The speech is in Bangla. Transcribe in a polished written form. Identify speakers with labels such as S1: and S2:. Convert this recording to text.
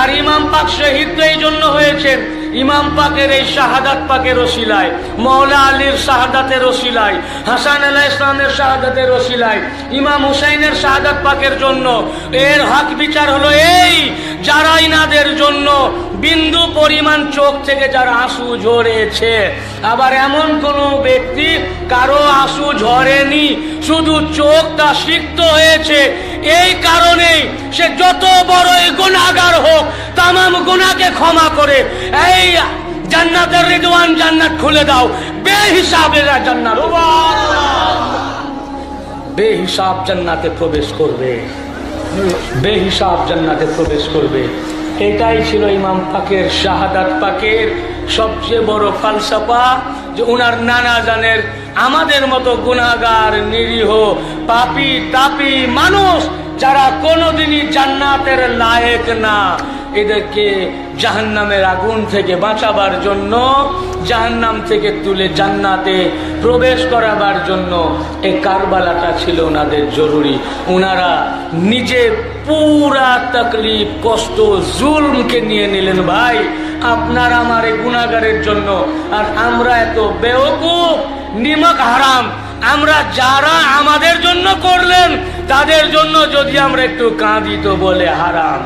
S1: আর ইমাম পাক শহীদ তো এই জন্য হয়েছেন, ইমাম পাকের এই শাহাদাত পাকের ওসিলায়, মওলা আলীর শাহাদাতের ওসিলায়, হাসান আলাইহিস সালামের শাহাদাতের ওসিলায়, ইমাম হুসাইনের শাহাদাত পাকের জন্য এর হক বিচার হলো এই, যারা ইনাদের জন্য বিন্দু পরিমাণ চোখ থেকে যারা আঁসু ঝরেছে। আবার এমন কোন ব্যক্তি কারো আঁসু ঝরেনি, শুধু চোখটা সিক্ত হয়েছে, এই কারণেই সে যত বড়ই গুনাহগার হোক তামাম গুনাহকে ক্ষমা করে এই জান্নাতের রিদওয়ান জান্নাত খুলে দাও, বেহিসাবে জান্নাত, বেহিসাব জান্নাতে প্রবেশ করবে, বেহিসাব জান্নাতে প্রবেশ করবে। এটাই ছিল ইমাম পাকের শাহাদাত পাকের সবচেয়ে বড় ফালসাফা, যে উনার নানা জানের আমাদের মতো গুনাহগার নিরীহ পাপী তাপী মানুষ যারা কোনোদিনই জান্নাতের লায়েক না, এদেরকে জাহান্নামের আগুন থেকে বাঁচাবার জন্য, জাহান্নাম থেকে তুলে জান্নাতে প্রবেশ করাবার জন্য এই কারবালাটা ছিল ওনাদের জরুরি। ওনারা নিজে পুরা তকলিফ কষ্ট জুলমকে নিয়ে নিলেন ভাই আপনার আমার এই গুনাহগারের জন্য। আর আমরা এত বেওকুফ, নিমক হারাম, আমরা যারা আমাদের জন্য করলেন তাদের জন্য যদি আমরা একটু কাঁদি তো বলে হারাম।